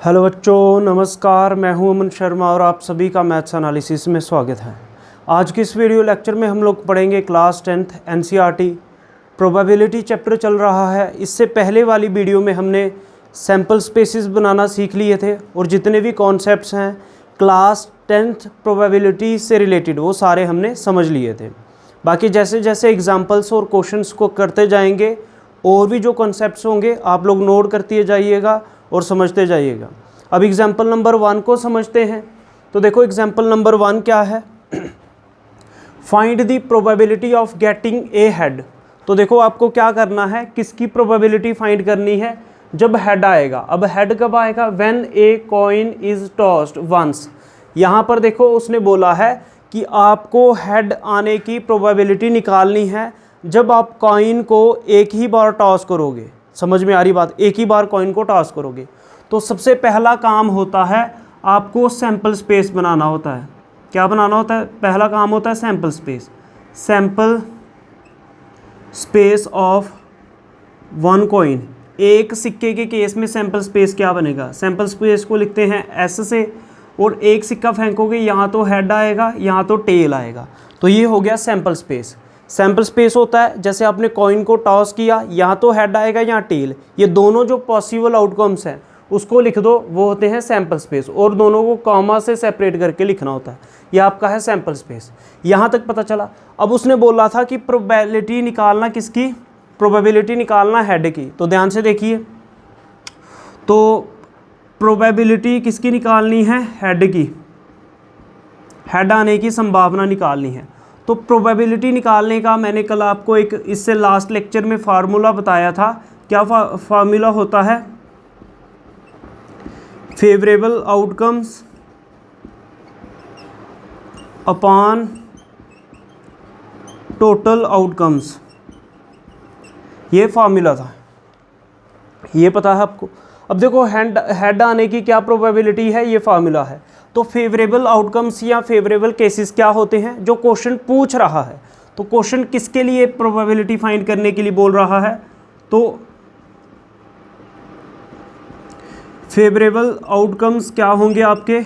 Hello बच्चों, नमस्कार। मैं हूं अमन शर्मा और आप सभी का मैथ्स एनालिसिस में स्वागत है। आज की इस वीडियो लेक्चर में हम लोग पढ़ेंगे class 10th NCERT probability chapter चल रहा है। इससे पहले वाली वीडियो में हमने सैम्पल स्पेसिस बनाना सीख लिए थे और जितने भी कॉन्सेप्ट्स हैं क्लास 10th प्रोबेबिलिटी से रिलेटेड वो सारे हमने समझ लिए थे। बाकी जैसे जैसे एग्जाम्पल्स और क्वेश्चंस को करते जाएंगे और भी जो कॉन्सेप्ट्स होंगे आप लोग नोट करते जाइएगा और समझते जाइएगा। अब एग्जाम्पल नंबर 1 को समझते हैं। तो देखो एग्जाम्पल नंबर 1 क्या है, find the probability of getting A head. तो देखो आपको क्या करना है, किसकी प्रोबेबिलिटी फाइंड करनी है, जब हेड आएगा। अब हेड कब आएगा, when a coin is tossed once. यहाँ पर देखो उसने बोला है कि आपको हेड आने की प्रोबेबिलिटी निकालनी है जब आप कॉइन को एक ही बार टॉस करोगे। समझ में आ रही बात, एक ही बार कॉइन को टॉस करोगे। तो सबसे पहला काम होता है आपको सैंपल स्पेस बनाना होता है। क्या बनाना होता है, पहला काम होता है sample space. Sample space of one coin, एक सिक्के के केस में सैंपल स्पेस क्या बनेगा, सैंपल स्पेस को लिखते हैं एस से, और एक सिक्का फेंकोगे यहाँ तो हेड आएगा यहाँ तो टेल आएगा। तो ये हो गया सैंपल स्पेस। सैंपल स्पेस होता है जैसे आपने कॉइन को टॉस किया, यहाँ तो हेड आएगा यहाँ टेल, ये दोनों जो पॉसिबल आउटकम्स हैं उसको लिख दो, वो होते हैं सैंपल स्पेस। और दोनों को कॉमा से सेपरेट करके लिखना होता है, ये आपका है सैंपल स्पेस। यहाँ तक पता चला। अब उसने बोला था कि प्रोबेबिलिटी निकालना किसकी, प्रोबेबिलिटी निकालना हेड की। तो ध्यान से देखिए, तो प्रोबेबिलिटी किसकी निकालनी है, हेड की, हेड आने की संभावना निकालनी है। तो प्रोबेबिलिटी निकालने का मैंने कल आपको एक इससे लास्ट लेक्चर में फार्मूला बताया था। क्या फार्मूला होता है, favourable outcomes upon total outcomes, ये फार्मूला था, ये पता है आपको। अब देखो हेड आने की क्या प्रोबेबिलिटी है, ये फार्मूला है। तो फेवरेबल आउटकम्स या फेवरेबल केसेस क्या होते हैं, जो क्वेश्चन पूछ रहा है। तो क्वेश्चन किसके लिए प्रोबेबिलिटी फाइंड करने के लिए बोल रहा है, तो फेवरेबल आउटकम्स क्या होंगे आपके,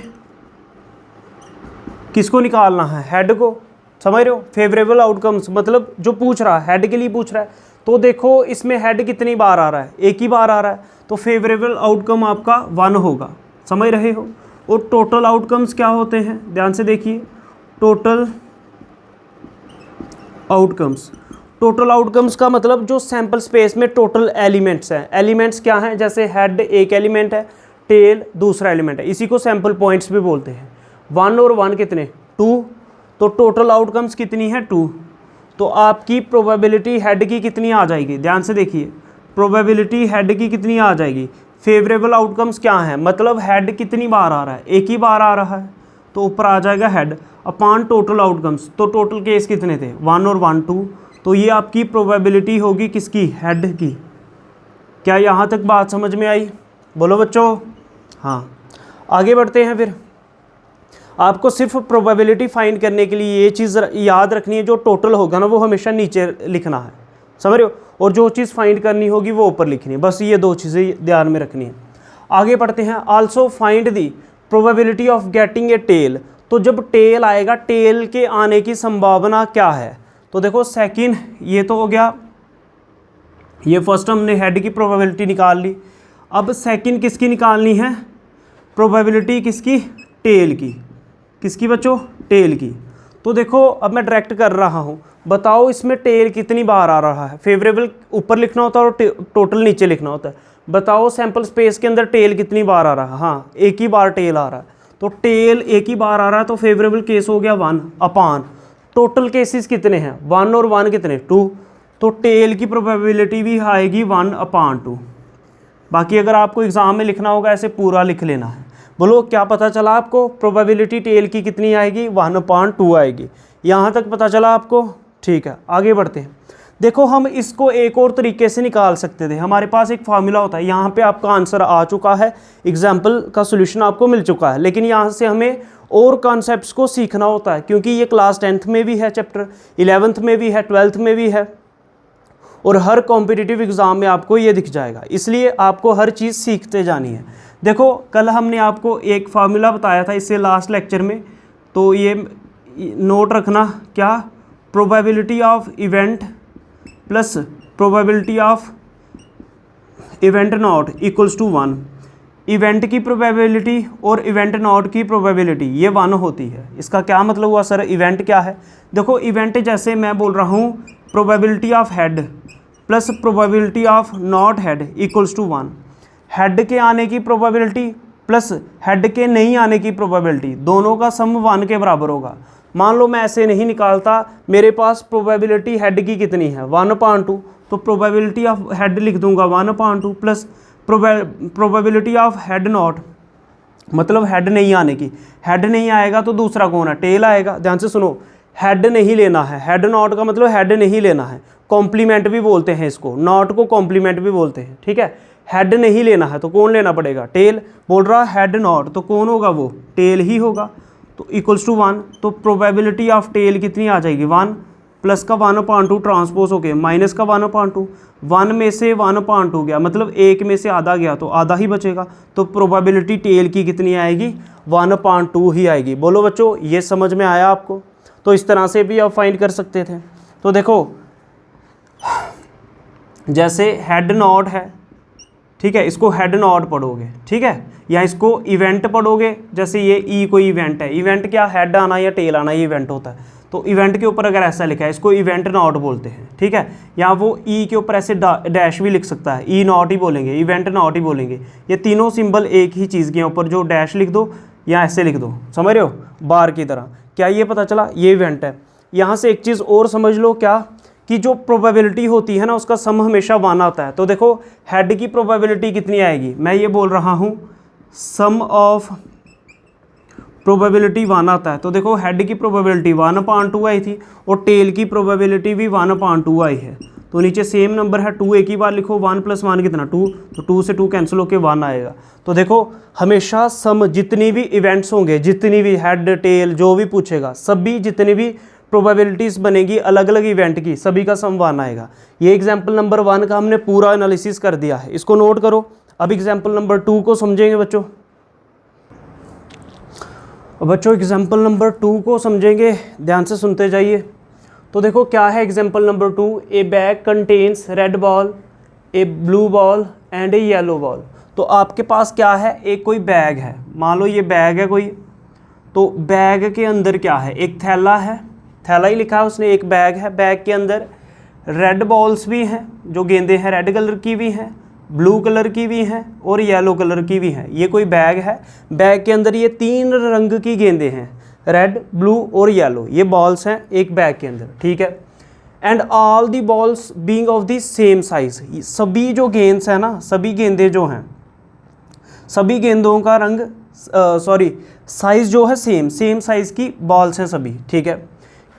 किसको निकालना है, हेड को। समझ रहे हो, फेवरेबल आउटकम्स मतलब जो पूछ रहा है हेड के लिए पूछ रहा है। तो देखो इसमें हेड कितनी बार आ रहा है, एक ही बार आ रहा है, तो फेवरेबल आउटकम आपका 1 होगा। समझ रहे हो। और टोटल आउटकम्स क्या होते हैं, ध्यान से देखिए, टोटल आउटकम्स, टोटल आउटकम्स का मतलब जो सैंपल स्पेस में टोटल एलिमेंट्स हैं। एलिमेंट्स क्या हैं, जैसे हेड एक एलिमेंट है, टेल दूसरा एलिमेंट है, इसी को सैंपल पॉइंट्स भी बोलते हैं। 1 और 1 कितने, 2, तो टोटल आउटकम्स कितनी है, 2। तो आपकी प्रोबेबिलिटी हेड की कितनी आ जाएगी, ध्यान से देखिए, प्रोबेबिलिटी हेड की कितनी आ जाएगी। फेवरेबल आउटकम्स क्या है, मतलब हेड कितनी बार आ रहा है, एक ही बार आ रहा है, तो ऊपर आ जाएगा हेड अपॉन टोटल आउटकम्स। तो टोटल केस कितने थे, 1 और 1 2, तो ये आपकी प्रोबेबिलिटी होगी किसकी, हेड की। क्या यहाँ तक बात समझ में आई, बोलो बच्चों। हाँ, आगे बढ़ते हैं। फिर आपको सिर्फ प्रोबेबिलिटी फाइंड करने के लिए ये चीज़ याद रखनी है, जो टोटल होगा ना वो हमेशा नीचे लिखना है, समझ रहे हो, और जो चीज़ फाइंड करनी होगी वो ऊपर लिखनी है। बस ये 2 चीज़ें ध्यान में रखनी है। आगे बढ़ते हैं। Also find the probability of getting a tail. तो जब टेल आएगा, टेल के आने की संभावना क्या है। तो देखो सेकंड, ये तो हो गया, ये फर्स्ट हमने हेड की प्रोबेबिलिटी निकाल ली। अब सेकंड किसकी निकालनी है, प्रोबेबिलिटी किसकी, टेल की। किसकी बच्चों, टेल की। तो देखो अब मैं डायरेक्ट कर रहा हूँ, बताओ इसमें टेल कितनी बार आ रहा है। फेवरेबल ऊपर लिखना होता है और टोटल नीचे लिखना होता है। बताओ सैंपल स्पेस के अंदर टेल कितनी बार आ रहा है, हाँ एक ही बार टेल आ रहा है। तो टेल एक ही बार आ रहा है, तो फेवरेबल केस हो गया 1 अपॉन टोटल केसेस कितने हैं, 1 और 1 कितने, 2। तो टेल की प्रोबेबिलिटी भी आएगी 1 अपॉन 2। बाकी अगर आपको एग्जाम में लिखना होगा ऐसे पूरा लिख लेना है। बोलो क्या पता चला आपको, प्रोबेबिलिटी टेल की कितनी आएगी, 1/2 आएगी। यहाँ तक पता चला आपको, ठीक है। आगे बढ़ते हैं। देखो हम इसको एक और तरीके से निकाल सकते थे, हमारे पास एक फार्मूला होता है। यहाँ पे आपका आंसर आ चुका है, एग्जाम्पल का सोल्यूशन आपको मिल चुका है, लेकिन यहाँ से हमें और कॉन्सेप्ट्स को सीखना होता है, क्योंकि ये क्लास 10th में भी है चैप्टर, 11th में भी है, 12th में भी है, और हर कॉम्पिटिटिव एग्ज़ाम में आपको ये दिख जाएगा। इसलिए आपको हर चीज़ सीखते जानी है। देखो कल हमने आपको एक फार्मूला बताया था इससे लास्ट लेक्चर में, तो ये नोट रखना, क्या, probability of event plus probability of event not equals to 1। Event की प्रोबेबिलिटी और इवेंट नॉट की प्रोबेबिलिटी ये 1 होती है। इसका क्या मतलब हुआ सर, इवेंट क्या है? देखो इवेंट जैसे मैं बोल रहा हूँ probability of head plus probability of not head equals to 1। Head के आने की प्रोबेबिलिटी प्लस हेड के नहीं आने की प्रोबेबिलिटी, दोनों का सम 1 के बराबर होगा। मान लो मैं ऐसे नहीं निकालता, मेरे पास प्रोबेबिलिटी हेड की कितनी है 1/2, तो प्रोबेबिलिटी ऑफ हेड लिख दूंगा 1/2 plus probability of head not, मतलब हेड नहीं आने की। हेड नहीं आएगा तो दूसरा कौन है, टेल आएगा। ध्यान से सुनो, हेड नहीं लेना है, हेड नॉट का मतलब हेड नहीं लेना है, कॉम्प्लीमेंट भी बोलते हैं इसको, नॉट को कॉम्प्लीमेंट भी बोलते हैं, ठीक है। हेड नहीं लेना है तो कौन लेना पड़ेगा, टेल। बोल रहा हेड नॉट तो कौन होगा, वो टेल ही होगा। तो इक्वल्स टू 1, तो प्रोबेबिलिटी ऑफ टेल कितनी आ जाएगी 1 प्लस का 1/2 ट्रांसपोज हो गया माइनस का 1/2, 1 में से 1/2 गया, मतलब 1 में से आधा गया तो आधा ही बचेगा। तो प्रोबेबिलिटी टेल की कितनी आएगी 1/2 ही आएगी। बोलो बच्चों ये समझ में आया आपको? तो इस तरह से भी आप फाइंड कर सकते थे। तो देखो जैसे हेड नॉट है, ठीक है, इसको हेड नॉट पढ़ोगे, ठीक है, या इसको इवेंट पढ़ोगे। जैसे ये ई कोई इवेंट है, इवेंट क्या, हेड आना या टेल आना, ये इवेंट होता है। तो इवेंट के ऊपर अगर ऐसा लिखा है इसको इवेंट नॉट बोलते हैं, ठीक है। या वो ई के ऊपर ऐसे डैश भी लिख सकता है, ई नॉट ही बोलेंगे, इवेंट नॉट ही बोलेंगे। ये तीनों सिंबल एक ही चीज़ के ऊपर जो डैश लिख दो या ऐसे लिख दो, समझ रहे हो, बार की तरह। क्या ये पता चला, ये इवेंट है। यहाँ से एक चीज़ और समझ लो, क्या, कि जो प्रोबेबिलिटी होती है ना उसका सम हमेशा 1 आता है। तो देखो हेड की प्रोबेबिलिटी कितनी आएगी, मैं ये बोल रहा हूँ सम ऑफ प्रोबेबिलिटी 1 आता है। तो देखो हेड की प्रोबेबिलिटी 1/2 आई थी और टेल की प्रोबेबिलिटी भी 1/2 आई है। तो नीचे सेम नंबर है 2, एक ही बार लिखो, 1 + 1 कितना 2, तो 2 से 2 कैंसिल होकर 1 आएगा। तो देखो हमेशा सम जितनी भी इवेंट्स होंगे, जितनी भी हेड टेल जो भी पूछेगा, सभी जितनी भी प्रोबेबिलिटीज़ बनेगी अलग अलग इवेंट की, सभी का सम 1 आएगा। ये एग्जाम्पल नंबर 1 का हमने पूरा एनालिसिस कर दिया है, इसको नोट करो। अब एग्जाम्पल नंबर 2 को समझेंगे बच्चों। बच्चों एग्जाम्पल नंबर 2 को समझेंगे, ध्यान से सुनते जाइए। तो देखो क्या है example number 2, A bag contains red ball, A blue ball and A yellow ball. तो आपके पास क्या है, एक कोई बैग है, मान लो ये बैग है कोई। तो बैग के अंदर क्या है, एक थैला है, थैला ही लिखा है उसने, एक बैग है, बैग के अंदर रेड बॉल्स भी हैं, जो गेंदें हैं रेड कलर की भी हैं, ब्लू कलर की भी हैं और येलो कलर की भी हैं। ये कोई बैग है, बैग के अंदर ये 3 रंग की गेंदें हैं, रेड, ब्लू और येलो, ये बॉल्स हैं एक बैग के अंदर, ठीक है। And all the balls being of the same size, सभी जो गेंद्स हैं ना, सभी गेंदें जो हैं, सभी गेंदों का रंग साइज जो है सेम साइज की बॉल्स हैं सभी, ठीक है।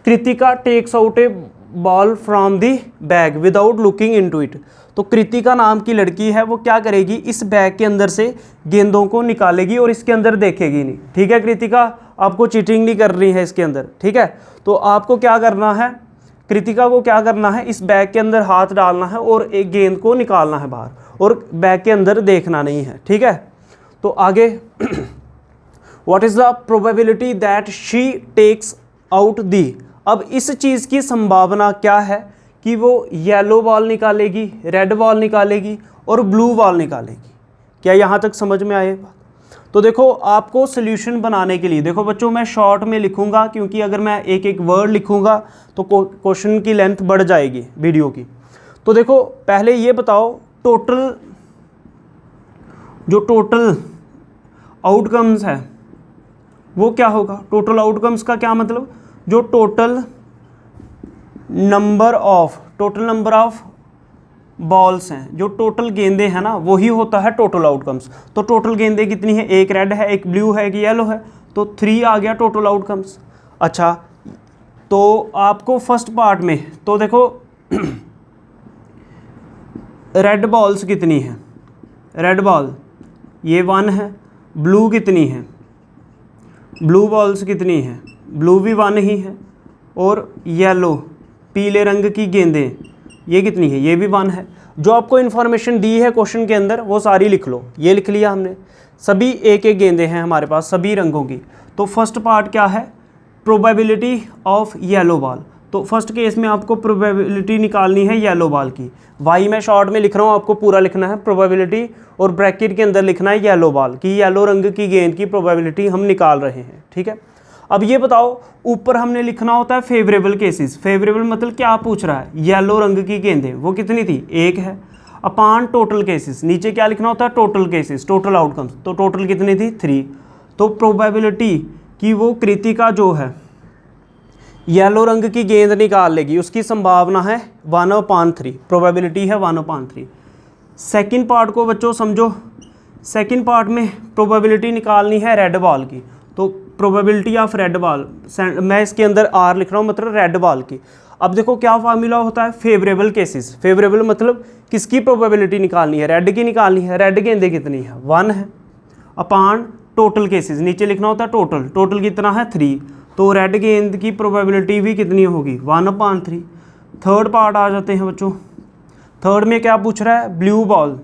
Kritika takes out a ball from the bag without looking into it. तो कृतिका नाम की लड़की है, वो क्या करेगी, इस बैग के अंदर से गेंदों को निकालेगी और इसके अंदर देखेगी नहीं, ठीक है। कृतिका आपको चीटिंग नहीं करनी है इसके अंदर, ठीक है। तो आपको क्या करना है, कृतिका को क्या करना है, इस बैग के अंदर हाथ डालना है और एक गेंद को निकालना है बाहर, और बैग के अंदर देखना नहीं है, ठीक है। तो आगे what is the probability that she takes out the. अब इस चीज़ की संभावना क्या है कि वो येलो बॉल निकालेगी, रेड बॉल निकालेगी और ब्लू बॉल निकालेगी। क्या यहाँ तक समझ में आए बात? तो देखो आपको सोल्यूशन बनाने के लिए, देखो बच्चों मैं शॉर्ट में लिखूंगा, क्योंकि अगर मैं एक एक वर्ड लिखूंगा तो क्वेश्चन की लेंथ बढ़ जाएगी वीडियो की। तो देखो पहले ये बताओ, टोटल आउटकम्स है वो क्या होगा। टोटल आउटकम्स का क्या मतलब, जो टोटल नंबर ऑफ बॉल्स हैं, जो टोटल गेंदें हैं ना, वही होता है टोटल आउटकम्स। तो टोटल गेंदें कितनी है, एक रेड है, एक ब्लू है, एक येलो है, तो 3 आ गया टोटल आउटकम्स। अच्छा तो आपको फर्स्ट पार्ट में तो देखो रेड बॉल्स कितनी है, रेड बॉल ये 1 है, ब्लू कितनी है, ब्लू बॉल्स कितनी है, ब्लू भी 1 ही है, और येलो पीले रंग की गेंदें ये कितनी है, ये भी 1 है। जो आपको इन्फॉर्मेशन दी है क्वेश्चन के अंदर वो सारी लिख लो। ये लिख लिया हमने, सभी एक एक गेंदें हैं हमारे पास सभी रंगों की। तो फर्स्ट पार्ट क्या है, प्रोबेबिलिटी ऑफ येलो बॉल। तो फर्स्ट केस में आपको प्रोबेबिलिटी निकालनी है येलो बॉल की। वाई मैं शॉर्ट में लिख रहा हूँ, आपको पूरा लिखना है प्रोबेबिलिटी, और ब्रैकेट के अंदर लिखना है येलो बॉल की, येलो रंग की गेंद की प्रोबेबिलिटी हम निकाल रहे हैं। ठीक है, अब ये बताओ ऊपर हमने लिखना होता है फेवरेबल केसेस। फेवरेबल मतलब क्या पूछ रहा है, येलो रंग की गेंदें वो कितनी थी, 1 है, अपान टोटल केसेस। नीचे क्या लिखना होता है, टोटल केसेस, टोटल आउटकम्स। तो टोटल कितनी थी, 3। तो प्रोबेबिलिटी कि वो कृतिका जो है येलो रंग की गेंद निकाल लेगी, उसकी संभावना है 1/3, प्रोबेबिलिटी है 1/3। सेकंड पार्ट को बच्चों समझो, सेकंड पार्ट में प्रोबेबिलिटी निकालनी है रेड बॉल की। तो प्रोबेबिलिटी ऑफ रेड बॉल, मैं इसके अंदर आर लिख रहा हूँ, मतलब रेड बॉल की। अब देखो क्या फार्मूला होता है, फेवरेबल केसेस। फेवरेबल मतलब किसकी प्रोबेबिलिटी निकालनी है, रेड की निकालनी है। रेड गेंदें कितनी है, 1 है, अपान टोटल केसेस, नीचे लिखना होता है टोटल। टोटल कितना है, 3। तो रेड गेंद की प्रोबेबिलिटी भी कितनी होगी, 1/3। थर्ड पार्ट आ जाते हैं बच्चों। थर्ड में क्या पूछ रहा है, ब्लू बॉल।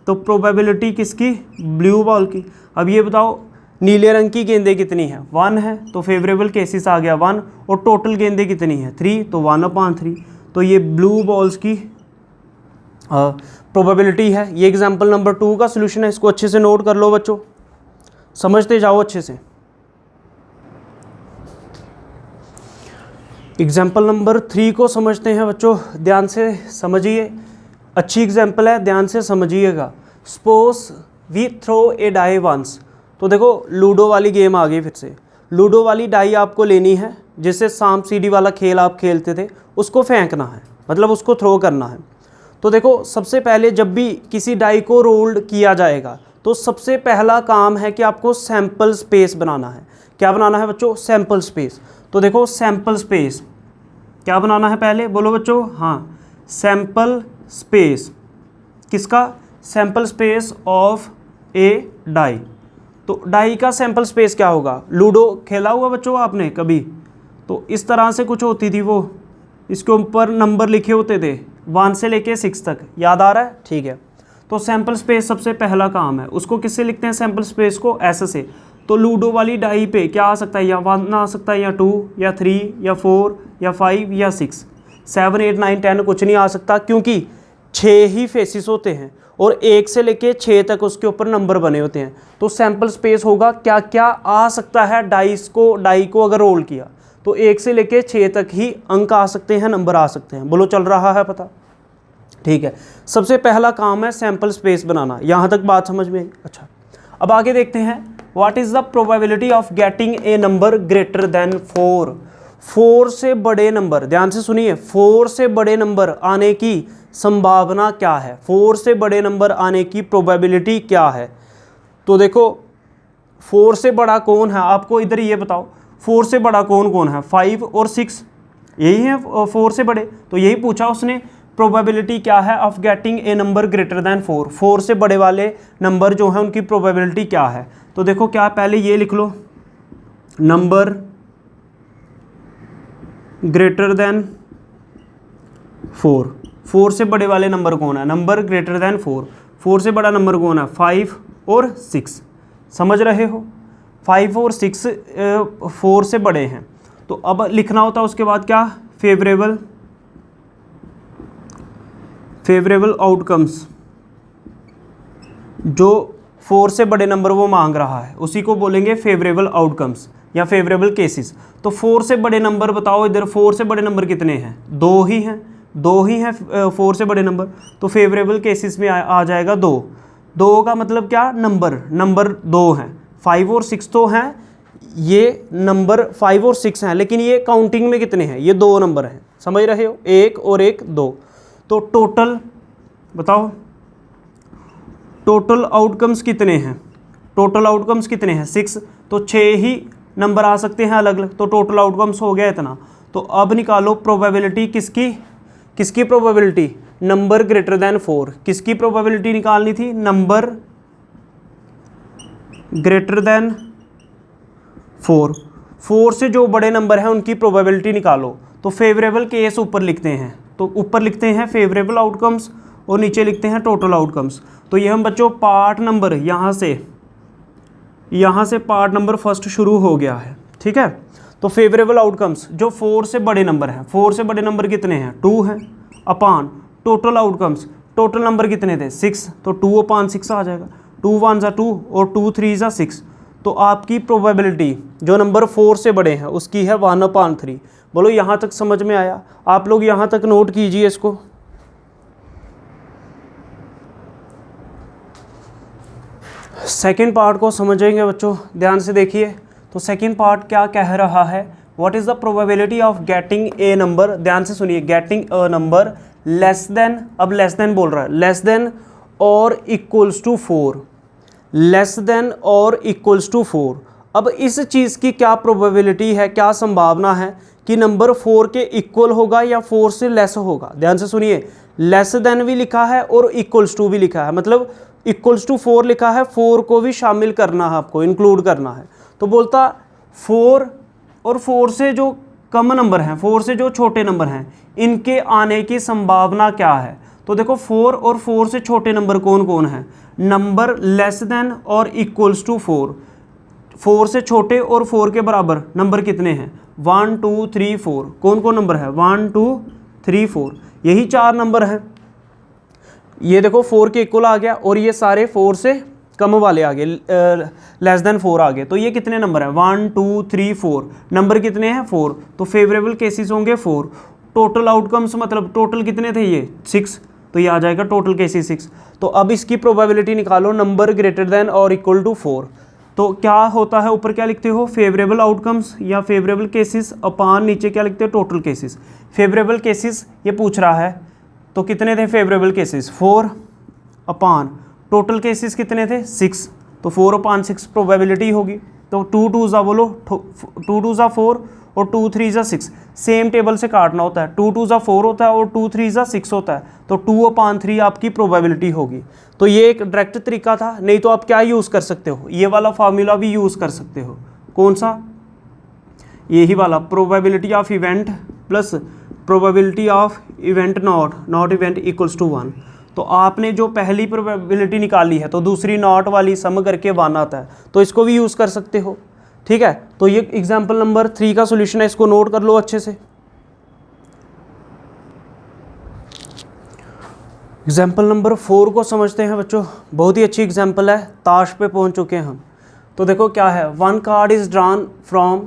तो प्रोबेबिलिटी किसकी, ब्लू बॉल की। अब ये बताओ नीले रंग की गेंदें कितनी है, 1 है, तो फेवरेबल केसेस आ गया 1, और टोटल गेंदें कितनी है, 3, तो 1/3। तो ये ब्लू बॉल्स की प्रोबेबिलिटी है। ये एग्जाम्पल नंबर 2 का सोल्यूशन है, इसको अच्छे से नोट कर लो बच्चों, समझते जाओ अच्छे से। एग्जाम्पल नंबर 3 को समझते हैं बच्चों, ध्यान से समझिए, अच्छी एग्जाम्पल है, ध्यान से समझिएगा। Suppose we throw a die once. तो देखो लूडो वाली गेम आ गई फिर से। लूडो वाली डाई आपको लेनी है, जिससे सांप सीढ़ी वाला खेल आप खेलते थे, उसको फेंकना है, मतलब उसको थ्रो करना है। तो देखो सबसे पहले जब भी किसी डाई को रोल्ड किया जाएगा तो सबसे पहला काम है कि आपको सैंपल स्पेस बनाना है। क्या बनाना है बच्चों, सैंपल स्पेस। तो देखो सैंपल स्पेस क्या बनाना है पहले, बोलो बच्चों, हाँ, सैंपल स्पेस किसका, sample space of a die. तो डाई का सैंपल स्पेस क्या होगा, लूडो खेला हुआ बच्चों आपने कभी, तो इस तरह से कुछ होती थी वो, इसके ऊपर नंबर लिखे होते थे 1 से लेके 6 तक, याद आ रहा है, ठीक है। तो सैंपल स्पेस सबसे पहला काम है, उसको किससे लिखते हैं सैंपल स्पेस को, ऐसे से। तो लूडो वाली डाई पे क्या आ सकता है, या 1 आ सकता है, या 2, या 3, या 4, या 5, या 6, 7, 8, 9, 10 कुछ नहीं आ सकता, क्योंकि 6 ही फेसिस होते हैं और 1 से लेके 6 तक उसके ऊपर नंबर बने होते हैं। तो सैंपल स्पेस होगा क्या क्या आ सकता है, डाई को अगर रोल किया तो 1 से लेके 6 तक ही अंक आ सकते हैं, नंबर आ सकते हैं। बोलो चल रहा है पता, ठीक है। सबसे पहला काम है सैंपल स्पेस बनाना, यहाँ तक बात समझ में आई। अच्छा, अब आगे देखते हैं, what is the probability of getting A number greater than 4। 4 से बड़े नंबर, ध्यान से सुनिए, 4 से बड़े नंबर आने की संभावना क्या है, 4 से बड़े नंबर आने की प्रोबेबिलिटी क्या है। तो देखो 4 से बड़ा कौन है, आपको इधर ये बताओ 4 से बड़ा कौन कौन है, 5 और 6 यही है 4 से बड़े। तो यही पूछा उसने, प्रोबेबिलिटी क्या है of getting A number greater than 4। 4 से बड़े वाले नंबर जो हैं उनकी प्रोबेबिलिटी क्या है। तो देखो क्या, पहले ये लिख लो, नंबर ग्रेटर देन 4। 4 से बड़े वाले नंबर कौन है, नंबर ग्रेटर देन 4। 4 से बड़ा नंबर कौन है, 5 और 6, समझ रहे हो, 5 और 6 4 से बड़े हैं। तो अब लिखना होता है उसके बाद क्या, फेवरेबल आउटकम्स, जो 4 से बड़े नंबर वो मांग रहा है उसी को बोलेंगे फेवरेबल आउटकम्स या फेवरेबल केसेस। तो 4 से बड़े नंबर बताओ इधर, 4 से बड़े नंबर कितने हैं, 2 ही हैं, 2 ही हैं 4 से बड़े नंबर। तो फेवरेबल केसेस में आ जाएगा 2। 2 का मतलब क्या, नंबर 2 हैं, 5 और 6 तो हैं, ये नंबर 5 और 6 हैं, लेकिन ये काउंटिंग में कितने हैं, ये 2 नंबर हैं, समझ रहे हो, 1 और 1 2। तो टोटल बताओ, टोटल आउटकम्स कितने हैं, टोटल आउटकम्स कितने हैं 6, तो 6 ही नंबर आ सकते हैं अलग अलग, तो टोटल आउटकम्स हो गया इतना। तो अब निकालो प्रोबेबिलिटी किसकी प्रोबेबिलिटी, नंबर ग्रेटर देन 4। किसकी प्रोबेबिलिटी निकालनी थी, नंबर ग्रेटर देन 4। 4 से जो बड़े नंबर हैं उनकी प्रोबेबिलिटी निकालो। तो फेवरेबल केस ऊपर लिखते हैं, तो ऊपर लिखते हैं फेवरेबल आउटकम्स और नीचे लिखते हैं टोटल आउटकम्स। तो ये हम बच्चों पार्ट नंबर यहाँ से पार्ट नंबर फर्स्ट शुरू हो गया है, ठीक है। तो फेवरेबल आउटकम्स जो 4 से बड़े नंबर हैं, 4 से बड़े नंबर कितने हैं, 2 हैं, अपान टोटल आउटकम्स, टोटल नंबर कितने थे, 6, तो 2 अपान 6 आ जाएगा। 2 1 ज़ा 2 और 2 3 ज़ा 6। तो आपकी प्रोबेबिलिटी जो नंबर 4 से बड़े हैं उसकी है 1 अपान 3। बोलो यहाँ तक समझ में आया? आप लोग यहाँ तक नोट कीजिए इसको। सेकेंड पार्ट को समझेंगे बच्चों, ध्यान से देखिए। तो सेकेंड पार्ट क्या कह रहा है, what is the probability of getting A number, ध्यान से सुनिए, getting a number less than, अब लेस देन बोल रहा है, लेस देन और इक्वल्स टू 4, लेस देन और इक्वल्स टू 4। अब इस चीज़ की क्या प्रोबेबिलिटी है, क्या संभावना है कि नंबर 4 के इक्वल होगा या 4 से लेस होगा। ध्यान से सुनिए, लेस देन भी लिखा है और इक्वल्स टू भी लिखा है, मतलब इक्वल्स टू 4 लिखा है, 4 को भी शामिल करना है, आपको इंक्लूड करना है। तो बोलता 4 और 4 से जो कम नंबर हैं, 4 से जो छोटे नंबर हैं, इनके आने की संभावना क्या है। तो देखो 4 और 4 से छोटे नंबर कौन कौन हैं, नंबर लेस देन और इक्वल्स टू 4। 4 से छोटे और 4 के बराबर नंबर कितने हैं, 1 2 3 4। कौन कौन नंबर है, 1 2 3 4, यही 4 नंबर हैं। ये देखो 4 के इक्वल आ गया और ये सारे 4 से कम वाले आ गए, लेस देन 4 आ गए। तो ये कितने नंबर हैं, 1 2 3 4, नंबर कितने हैं 4। तो फेवरेबल केसेस होंगे 4। टोटल आउटकम्स मतलब टोटल कितने थे ये 6, तो ये आ जाएगा टोटल केसेस 6। तो अब इसकी प्रोबेबिलिटी निकालो, नंबर ग्रेटर देन और इक्वल टू 4। तो क्या होता है, ऊपर क्या लिखते हो, फेवरेबल आउटकम्स या फेवरेबल केसेस अपान नीचे क्या लिखते हो, टोटल केसेस। फेवरेबल केसेस ये पूछ रहा है, तो कितने थे फेवरेबल केसेस, 4 अपान टोटल केसेस कितने थे 6, तो 4 अपान 6 प्रोबेबिलिटी होगी। तो 2 2 ज़ा बोलो, 2 2 ज़ा 4 और 2 3 ज़ा 6, सेम टेबल से काटना होता है। 2 2 ज़ा 4 होता है और 2 3 ज़ा 6 होता है, तो 2 अपान 3 आपकी प्रोबेबिलिटी होगी। तो ये एक डायरेक्ट तरीका था, नहीं तो आप क्या यूज़ कर सकते हो, ये वाला फार्मूला भी यूज़ कर सकते हो। कौन सा, यही वाला, probability of event plus probability of event not event equals to 1। तो आपने जो पहली प्रोबेबिलिटी निकाली है तो दूसरी नॉट वाली सम करके 1 आता है, तो इसको भी यूज़ कर सकते हो, ठीक है। तो ये एग्जाम्पल नंबर 3 का सोल्यूशन है, इसको नोट कर लो अच्छे से। एग्जाम्पल नंबर 4 को समझते हैं बच्चों, बहुत ही अच्छी एग्जाम्पल है, ताश पे पहुंच चुके हैं हम। तो देखो क्या है, 1 card is drawn from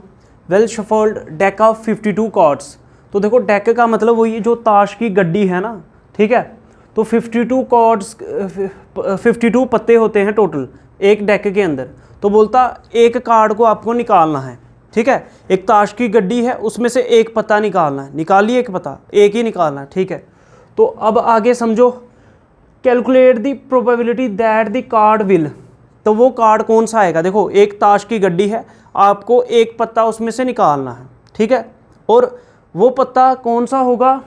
well shuffled deck of 52 cards. तो देखो डेक का मतलब वही जो ताश की गड्डी है ना, ठीक है। तो 52 कार्ड्स, 52 पत्ते होते हैं टोटल एक डेक के अंदर। तो बोलता एक कार्ड को आपको निकालना है, ठीक है। एक ताश की गड्डी है, उसमें से एक पत्ता निकालना है, निकालिए एक पत्ता, एक ही निकालना है, ठीक है। तो अब आगे समझो, calculate the probability that the card will, तो वो कार्ड कौन सा आएगा। देखो एक ताश की गड्डी है, आपको एक पत्ता उसमें से निकालना है, ठीक है। और वो पत्ता कौन सा होगा,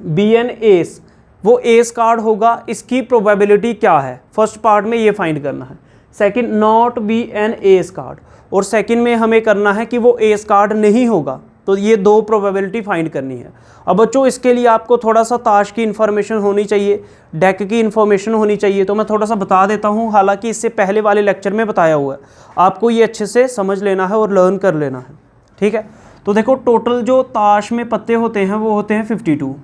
बी एन एस, वो एस कार्ड होगा। इसकी प्रोबेबिलिटी क्या है, फर्स्ट पार्ट में ये फाइंड करना है। Second, not be an ace card, और सेकंड में हमें करना है कि वो एस कार्ड नहीं होगा। तो ये 2 प्रोबेबिलिटी फाइंड करनी है। अब बच्चों इसके लिए आपको थोड़ा सा ताश की इन्फॉर्मेशन होनी चाहिए, डेक की इन्फॉर्मेशन होनी चाहिए। तो मैं थोड़ा सा बता देता हूँ, हालांकि इससे पहले वाले लेक्चर में बताया हुआ है, आपको ये अच्छे से समझ लेना है और लर्न कर लेना है, ठीक है। तो देखो टोटल जो ताश में पत्ते होते हैं वो होते हैं 52,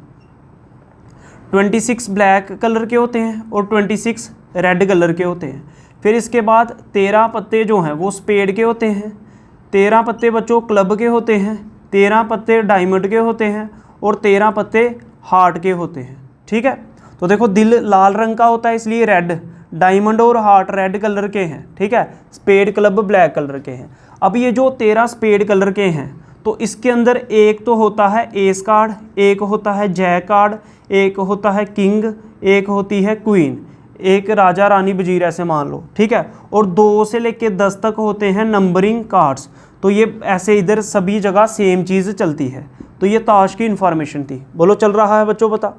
26 ब्लैक कलर के होते हैं और 26 रेड कलर के होते हैं। फिर इसके बाद 13 पत्ते जो हैं वो स्पेड के होते हैं, 13 पत्ते बच्चों क्लब के होते हैं, 13 पत्ते डायमंड के होते हैं और 13 पत्ते हार्ट के होते हैं, ठीक है। तो देखो दिल लाल रंग का होता है इसलिए रेड, डायमंड और हार्ट रेड कलर के हैं, ठीक है। स्पेड क्लब ब्लैक कलर के हैं। अब ये जो 13 स्पेड कलर के हैं, तो इसके अंदर एक तो होता है एस कार्ड, एक होता है जैक कार्ड, एक होता है किंग, एक होती है क्वीन, एक राजा रानी वजीर ऐसे मान लो, ठीक है। और 2 से लेके 10 तक होते हैं नंबरिंग कार्ड्स। तो ये ऐसे इधर सभी जगह सेम चीज़ चलती है। तो ये ताश की इन्फॉर्मेशन थी, बोलो चल रहा है बच्चों, बता,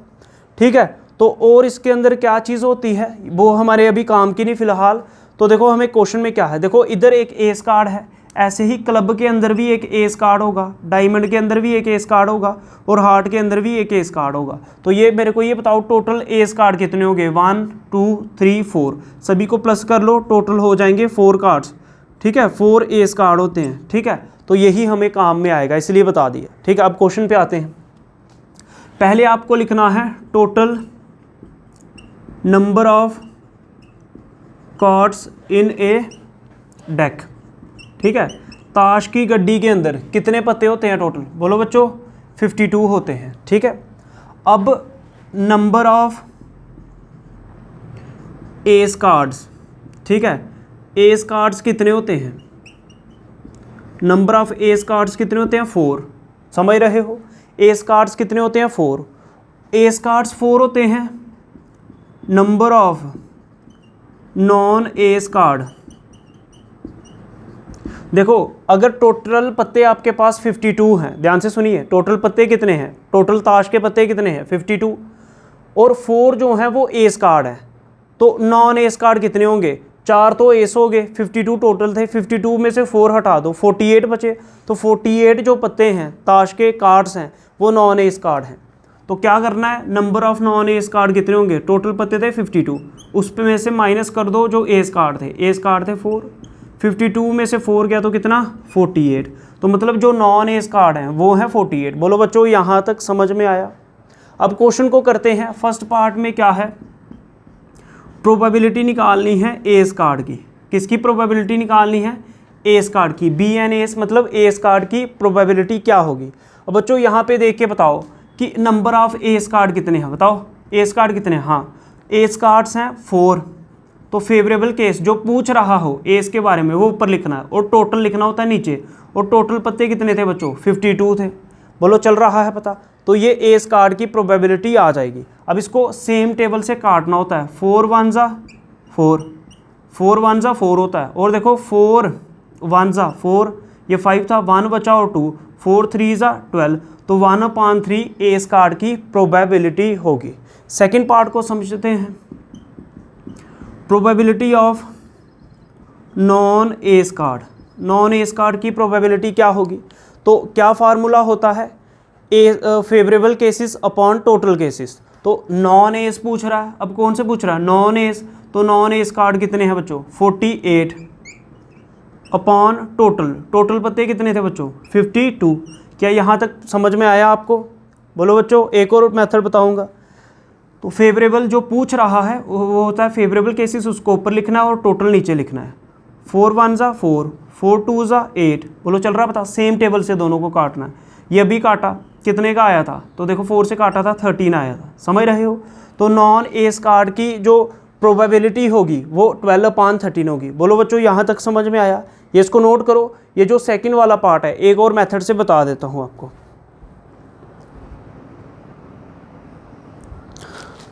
ठीक है। तो और इसके अंदर क्या चीज़ होती है वो हमारे अभी काम की नहीं फ़िलहाल। तो देखो हमें क्वेश्चन में क्या है, देखो इधर एक एस कार्ड है, ऐसे ही क्लब के अंदर भी एक एस कार्ड होगा, डायमंड के अंदर भी एक एस कार्ड होगा और हार्ट के अंदर भी एक एस कार्ड होगा। तो ये मेरे को ये बताओ टोटल एस कार्ड कितने होंगे, 1 2 3 4, सभी को प्लस कर लो, टोटल हो जाएंगे 4 कार्ड्स। ठीक है, 4 एस कार्ड होते हैं। ठीक है, तो यही हमें काम में आएगा, इसलिए बता दिया। ठीक है, अब क्वेश्चन पे आते हैं। पहले आपको लिखना है total number of cards in A deck. ठीक है, ताश की गड्डी के अंदर कितने पत्ते होते हैं टोटल, बोलो बच्चों, 52 होते हैं। ठीक है, अब नंबर ऑफ एस कार्ड्स, ठीक है, एस कार्ड्स कितने होते हैं, नंबर ऑफ एस कार्ड्स कितने होते हैं, 4। समझ रहे हो, एस कार्ड्स कितने होते हैं, 4। एस कार्ड्स 4 होते हैं। Number of non S card, देखो अगर टोटल पत्ते आपके पास 52 हैं, ध्यान से सुनिए, टोटल पत्ते कितने हैं, टोटल ताश के पत्ते कितने हैं, 52, और 4 जो हैं वो एस कार्ड है, तो नॉन एस कार्ड कितने होंगे, 4 तो एस हो गए, 52 टोटल थे, 52 में से 4 हटा दो, 48 बचे। तो 48 जो पत्ते हैं ताश के कार्ड्स हैं वो नॉन एस कार्ड हैं। तो क्या करना है, number of non S card कितने होंगे, टोटल पत्ते थे 52, उस पे में से माइनस कर दो जो एस कार्ड थे, एस कार्ड थे 4, 52 में से 4 गया तो कितना, 48। तो मतलब जो नॉन एस कार्ड हैं वो है 48। बोलो बच्चों, यहाँ तक समझ में आया। अब क्वेश्चन को करते हैं। फर्स्ट पार्ट में क्या है, प्रोबेबिलिटी निकालनी है एस कार्ड की। किसकी प्रोबेबिलिटी निकालनी है, एस कार्ड की। बी एन एस मतलब एस कार्ड की प्रोबेबिलिटी क्या होगी। अब बच्चों यहाँ पे देख के बताओ कि नंबर ऑफ एस कार्ड कितने हैं, बताओ एस कार्ड कितने हैं। हाँ, एस कार्ड्स हैं 4। तो फेवरेबल केस जो पूछ रहा हो एस के बारे में वो ऊपर लिखना है और टोटल लिखना होता है नीचे। और टोटल पत्ते कितने थे बच्चों, 52 थे। बोलो चल रहा है पता। तो ये एस कार्ड की प्रोबेबिलिटी आ जाएगी। अब इसको सेम टेबल से काटना होता है, 4 1 जा 4, 4 1 जा 4 होता है। और देखो 4 1 जा 4, ये 5 था, 1 बचा और 2, 4 3 जा 12। तो 1/3 एस कार्ड की प्रोबेबिलिटी होगी। सेकेंड पार्ट को समझते हैं, probability of non S card. Non S card की प्रोबेबिलिटी क्या होगी, तो क्या फार्मूला होता है, favourable cases upon total cases. तो नॉन एस पूछ रहा है, अब कौन से पूछ रहा है, नॉन एस। तो नॉन एस कार्ड कितने हैं बच्चों, 48 अपॉन टोटल। टोटल पत्ते कितने थे बच्चों, 52। क्या यहाँ तक समझ में आया आपको। बोलो बच्चों, एक और मेथड बताऊँगा। तो फेवरेबल जो पूछ रहा है वो होता है फेवरेबल केसेस, उसको ऊपर लिखना है और टोटल नीचे लिखना है। 4 1 जा 4, 4 2 जा 8। बोलो चल रहा पता, सेम टेबल से दोनों को काटना है। ये भी काटा, कितने का आया था, तो देखो 4 से काटा था 13 आया था। समझ रहे हो। तो नॉन एस कार्ड की जो प्रोबेबिलिटी होगी वो 12/13 होगी। बोलो बच्चों, यहाँ तक समझ में आया। ये इसको नोट करो। ये जो सेकंड वाला पार्ट है एक और मेथड से बता देता हूँ आपको।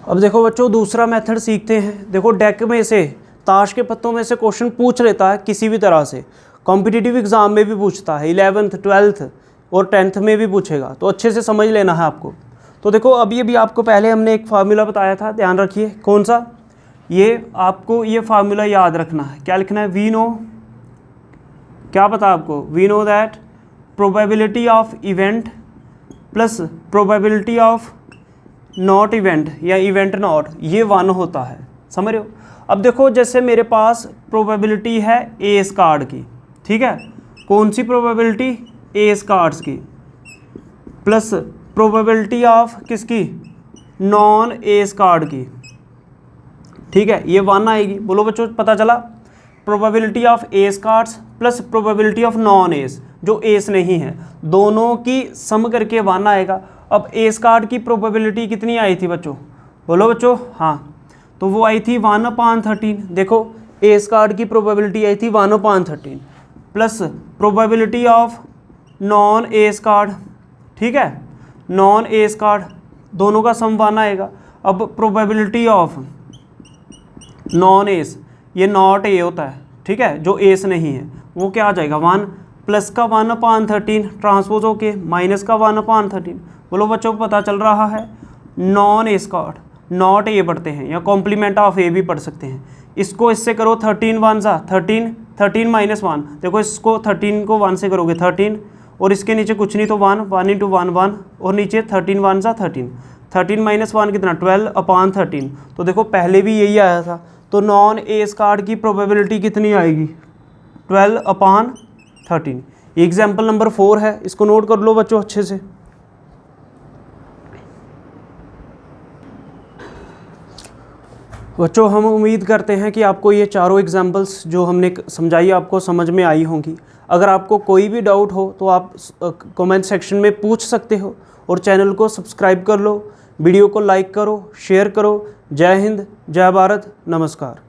अब देखो बच्चों, दूसरा मेथड सीखते हैं। देखो डेक में से, ताश के पत्तों में से क्वेश्चन पूछ लेता है किसी भी तरह से। कॉम्पिटिटिव एग्जाम में भी पूछता है, 11th 12th और 10th में भी पूछेगा, तो अच्छे से समझ लेना है आपको। तो देखो अभी अभी आपको पहले हमने एक फार्मूला बताया था, ध्यान रखिए। कौन सा, ये आपको ये फार्मूला याद रखना है। क्या लिखना है, वी नो, क्या पता आपको, we know that probability of event plus probability of not event या इवेंट नॉट, ये 1 होता है। समझ रहे हो। अब देखो जैसे मेरे पास प्रोबेबिलिटी है एस कार्ड की, ठीक है, कौन सी प्रोबेबिलिटी, एस कार्ड्स की, प्लस प्रोबेबिलिटी ऑफ किसकी, नॉन एस कार्ड की, ठीक है, ये 1 आएगी। बोलो बच्चों, पता चला, probability of S cards plus probability of non S, जो एस नहीं है, दोनों की सम करके 1 आएगा। अब एस कार्ड की प्रोबेबिलिटी कितनी आई थी बच्चों, बोलो बच्चों, हाँ, तो वो आई थी 1/13। देखो एस कार्ड की प्रोबेबिलिटी आई थी 1/13 plus probability of non S card, ठीक है, नॉन एस कार्ड, दोनों का सम 1 आएगा। अब प्रोबेबिलिटी ऑफ नॉन एस, ये नॉट ए होता है, ठीक है, जो एस नहीं है, वो क्या आ जाएगा, 1 प्लस का 1/13 ट्रांसपोज होके माइनस का 1/13। बोलो बच्चों, पता चल रहा है। Non S card, not a पढ़ते हैं या कॉम्प्लीमेंट ऑफ ए भी पढ़ सकते हैं। इसको इससे करो, 13 1 जा 13, 13 माइनस 1, देखो इसको 13 को 1 से करोगे 13, और इसके नीचे कुछ नहीं तो 1, 1 इंटू 1 1, और नीचे 13 1 सा 13, 13 माइनस 1 कितना 12/13। तो देखो पहले भी यही आया था, तो नॉन एस कार्ड की प्रोबेबिलिटी कितनी आएगी 12/13। एग्जाम्पल नंबर 4 है, इसको नोट कर लो बच्चों अच्छे से। बच्चों हम उम्मीद करते हैं कि आपको ये चारों एग्जाम्पल्स जो हमने समझाई आपको समझ में आई होंगी। अगर आपको कोई भी डाउट हो तो आप कमेंट सेक्शन में पूछ सकते हो, और चैनल को सब्सक्राइब कर लो, वीडियो को लाइक करो, शेयर करो। जय हिंद, जय भारत, नमस्कार।